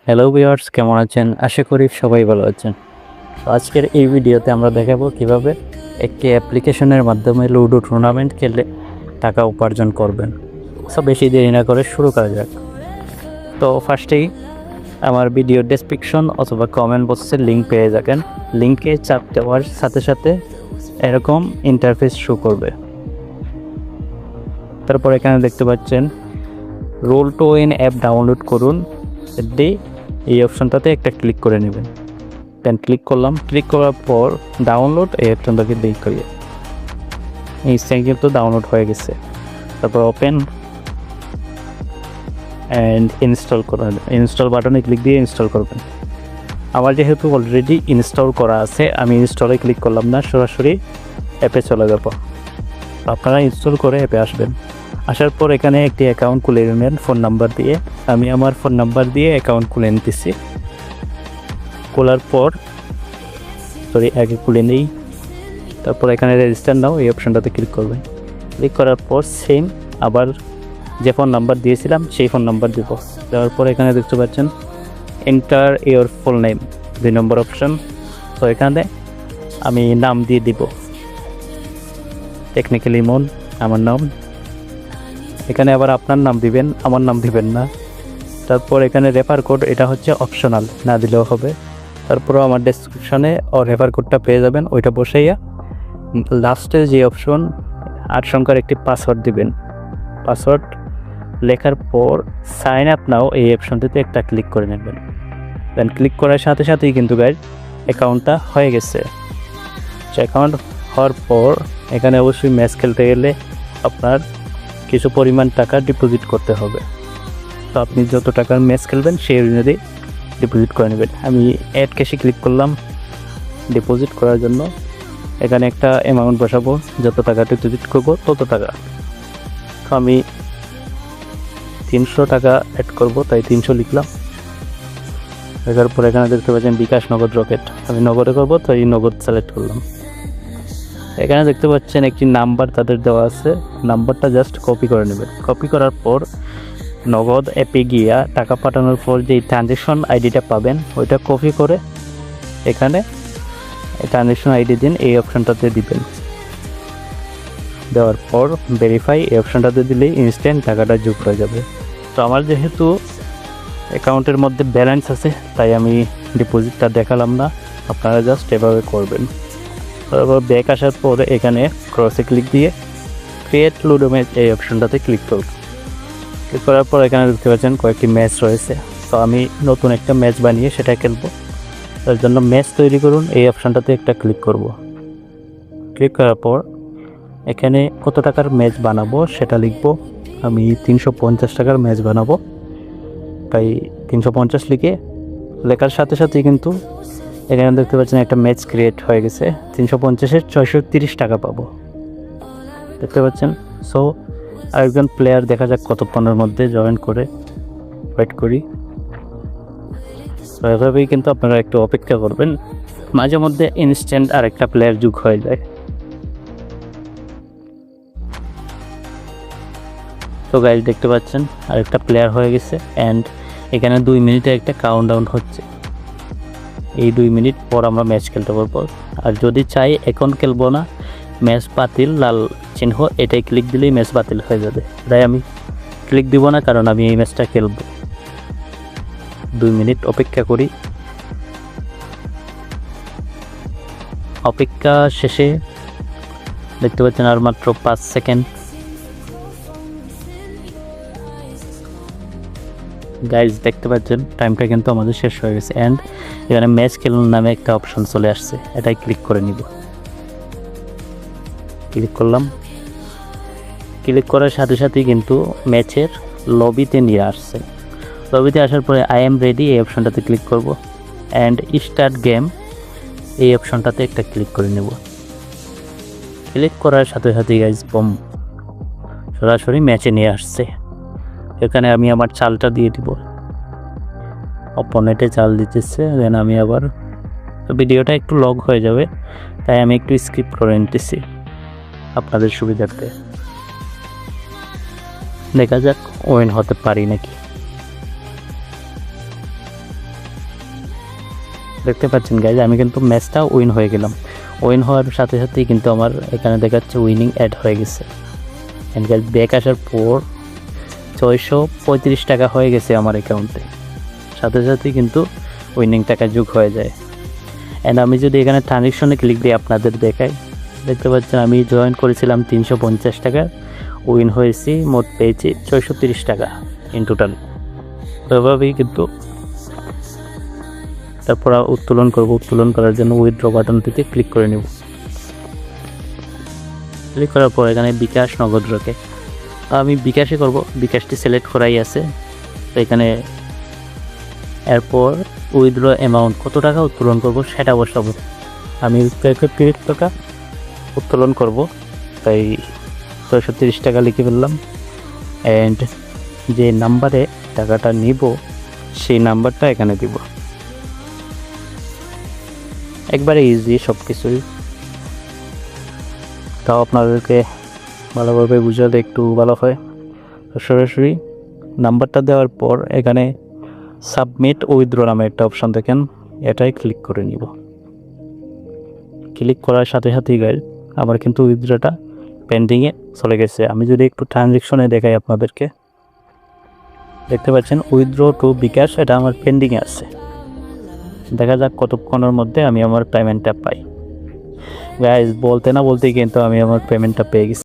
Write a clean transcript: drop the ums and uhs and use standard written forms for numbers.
Hello viewers, কেমন আছেন? আশা করি সবাই ভালো আছেন। তো আজকের এই ভিডিওতে আমরা দেখাবো কিভাবে একটি অ্যাপ্লিকেশনের মাধ্যমে লুডো টুর্নামেন্ট খেলে টাকা উপার্জন করবেন। সো বেশি দেরি না করে শুরু করা যাক। তো ফার্স্টেই আমার ভিডিও ডেসক্রিপশন অথবা কমেন্ট বক্সের লিঙ্ক পেয়ে যাবেন। লিঙ্কে চাপ দেওয়ার সাথে সাথে এরকম ইন্টারফেস শো করবে। তারপর এখানে দেখতে পাচ্ছেন roll to win app download করুন। এই অপশনটাতে একটা ক্লিক করে নেবেন। দেন ক্লিক করলাম। ক্লিক করার পর ডাউনলোড এই অপশনটাকে ক্লিক করি। এই সেকেন্ড তো ডাউনলোড হয়ে গেছে। তারপর ওপেন অ্যান্ড ইনস্টল করা, ইনস্টল বাটনে ক্লিক দিয়ে ইনস্টল করবেন। আমার যেহেতু অলরেডি ইনস্টল করা আছে, আমি ইনস্টলে ক্লিক করলাম না, সরাসরি অ্যাপে চলে যাব। আপনারা ইনস্টল করে অ্যাপে আসবেন। আসার পর এখানে একটি অ্যাকাউন্ট খুলে নেবেন ফোন নাম্বার দিয়ে। আমি আমার ফোন নাম্বার দিয়ে অ্যাকাউন্ট খুলে নিতেছি। খোলার পর আগে খুলে নিই। তারপর এখানে রেজিস্টার নাও এই অপশনটাতে ক্লিক করবেন। ক্লিক করার পর সেম আবার যে ফোন নাম্বার দিয়েছিলাম সেই ফোন নাম্বার দেব। দেওয়ার পর এখানে দেখতে পাচ্ছেন enter your full name, 2 number option. তো এখানে আমি নাম দিয়ে দিব, টেকনিক্যালি ইমন আমার নাম। এখানে আবার আপনার নাম দিবেন, আমার নাম দিবেন না। তারপর এখানে রেফার কোড, এটা হচ্ছে অপশনাল, না দিলেও হবে। তারপরও আমার ডেসক্রিপশনে রেফার কোডটা পেয়ে যাবেন, ওইটা বসাইয়া লাস্টে যে অপশন 8 সংখ্যার একটি পাসওয়ার্ড দিবেন। পাসওয়ার্ড লেখার পর সাইন আপ নাও এই অপশনটিতে একটা ক্লিক করে নেবেন। দেন ক্লিক করার সাথে সাথেই কিন্তু গাইড অ্যাকাউন্টটা হয়ে গেছে। অ্যাকাউন্ট হওয়ার পর এখানে অবশ্যই ম্যাচ খেলতে গেলে আপনার কিছু পরিমাণ টাকা ডিপোজিট করতে হবে। তো আপনি যত টাকার ম্যাচ খেলবেন সেই অনুযায়ী ডিপোজিট করে নেবেন। আমি অ্যাড ক্যাশে ক্লিক করলাম ডিপোজিট করার জন্য। এখানে একটা অ্যামাউন্ট বসাবো, যত টাকা ডিপোজিট করবো তত টাকা। তো আমি 300 টাকা অ্যাড করব, তাই 300 লিখলাম। লেখার পর এখানে দেখতে পাচ্ছেন বিকাশ, নগদ, রকেট। আমি নগদে করবো, তো এই নগদ সিলেক্ট করলাম। এখানে দেখতে পাচ্ছেন একটি নাম্বার তাদের দেওয়া আছে, নাম্বারটা জাস্ট কপি করে নেবেন। কপি করার পর নগদ অ্যাপে গিয়া টাকা পাঠানোর পর যে ট্রানজ্যাকশন আইডিটা পাবেন ওইটা কপি করে এখানে ট্রানজ্যাকশন আইডি দিন, এই অপশনটাতে দিবেন। দেওয়ার পর ভেরিফাই এই অপশনটাতে দিলেই ইনস্ট্যান্ট টাকাটা যোগ হয়ে যাবে। তো আমার যেহেতু অ্যাকাউন্টের মধ্যে ব্যালেন্স আছে তাই আমি ডিপোজিটটা দেখালাম না, আপনারা জাস্ট এভাবে করবেন। তারপর ব্যাক আসার পর এখানে ক্রসে ক্লিক দিয়ে ক্রিয়েট লুডো ম্যাচ এই অপশনটাতে ক্লিক করব। ক্লিক করার পর এখানে দেখতে পাচ্ছেন কয়েকটি ম্যাচ রয়েছে। তো আমি নতুন একটা ম্যাচ বানিয়ে সেটা খেলবো। তার জন্য ম্যাচ তৈরি করুন এই অপশনটাতে একটা ক্লিক করব। ক্লিক করার পর এখানে কত টাকার ম্যাচ বানাবো সেটা লিখবো। আমি 350 টাকার ম্যাচ বানাবো, তাই 350 লিখে লেখার সাথে সাথেই কিন্তু এখানে দেখতে পাচ্ছেন একটা ম্যাচ ক্রিয়েট হয়ে গেছে। 350-এর 630 টাকা পাবো, দেখতে পাচ্ছেন। সো আরেকজন প্লেয়ার দেখা যাক কতক্ষণের মধ্যে জয়েন করে, ওয়েট করি। তো এভাবেই কিন্তু আপনারা একটু অপেক্ষা করবেন, মাঝে মধ্যে ইনস্ট্যান্ট আরেকটা প্লেয়ার যোগ হয়ে যায়। তো গাইজ দেখতে পাচ্ছেন আরেকটা প্লেয়ার হয়ে গেছে। অ্যান্ড এখানে 2 মিনিটে একটা কাউন্টডাউন হচ্ছে। এই 2 মিনিট পর আমরা ম্যাচ খেলতে পারবো। আর যদি চাই এখন খেলবো না, ম্যাচ বাতিল লাল চিহ্ন, এটাই ক্লিক দিলেই ম্যাচ বাতিল হয়ে যাবে। তাই আমি ক্লিক দিব না, কারণ আমি এই ম্যাচটা খেলবো। 2 মিনিট অপেক্ষা করি। অপেক্ষা শেষে দেখতে পাচ্ছেন আর মাত্র 5 সেকেন্ড। গাইজ দেখতে পাচ্ছেন টাইমটা কিন্তু আমাদের শেষ হয়ে গেছে। অ্যান্ড এখানে ম্যাচ খেলুন নামে একটা অপশন চলে আসছে, এটাই ক্লিক করে নিব। ক্লিক করলাম। ক্লিক করার সাথে সাথেই কিন্তু ম্যাচের লবিতে নিয়ে আসছে। লবিতে আসার পরে আই এম রেডি এই অপশনটাতে ক্লিক করব। অ্যান্ড স্টার্ট গেম এই অপশনটাতে একটা ক্লিক করে নেব। ক্লিক করার সাথে সাথেই গাইজ বম সরাসরি ম্যাচে নিয়ে আসছে। এখানে আমি আমার চালটা দিয়ে দিব, অপোনেন্টে চাল দিতেছে। দেন আমি আবার, ভিডিওটা একটু লং হয়ে যাবে তাই আমি একটু স্কিপ করে নিতেছি আপনাদের সুবিধার্থে। দেখা যাক ওয়েন হতে পারি নাকি। দেখতে পাচ্ছেন গাইজ, আমি কিন্তু ম্যাচটা উইন হয়ে গেলাম। উইন হওয়ার সাথে সাথেই কিন্তু আমার এখানে দেখাচ্ছে উইনিং অ্যাড হয়ে গেছে। অ্যান্ড গাইজ ব্যাক আসার পর 635 টাকা হয়ে গেছে আমার অ্যাকাউন্টে, সাথে সাথেই কিন্তু উইনিং টাকা যোগ হয়ে যায়। অ্যান্ড আমি যদি এখানে ট্রানজেকশনে ক্লিক দিয়ে আপনাদের দেখাই, দেখতে পাচ্ছেন আমি জয়েন করেছিলাম 350 টাকা, উইন হয়েছি, মোট পেয়েছি 630 টাকা ইন টোটাল। এভাবেই কিন্তু তারপর উত্তোলন করব। উত্তোলন করার জন্য উইথড্র বাটনটিতে ক্লিক করে নেব। ক্লিক করার পর এখানে বিকাশ, নগদ রকে আমি বিকাশে করব, বিকাশটি সিলেক্ট করাই আছে। তো এখানে এরপর উইথড্র অ্যামাউন্ট কত টাকা উত্তোলন করব সেটা বসাবো। আমি 30 টাকা উত্তোলন করব, তাই 630 টাকা লিখে ফেললাম। অ্যান্ড যে নাম্বারে টাকাটা নিব সেই নাম্বারটা এখানে দিব। একবারে ইজি সব কিছুই, তাও আপনাদেরকে ভালোভাবে বুঝালে একটু ভালো হয়। তো সরাসরি নাম্বারটা দেওয়ার পর এখানে সাবমিট উইথড্র নামে একটা অপশান দেখেন, এটাই ক্লিক করে নিব। ক্লিক করার সাথে সাথেই গাইজ আমার কিন্তু উইথড্রটা পেন্ডিংয়ে চলে গেছে। আমি যদি একটু ট্রানজেকশনে দেখাই আপনাদেরকে, দেখতে পাচ্ছেন উইথড্র টু বিকাশ, এটা আমার পেন্ডিংয়ে আছে। দেখা যাক কতক্ষণের মধ্যে আমি আমার পেমেন্টটা পাই। গাইজ বলতে না বলতেই কিন্তু আমি আমার পেমেন্টটা পেয়ে গেছি।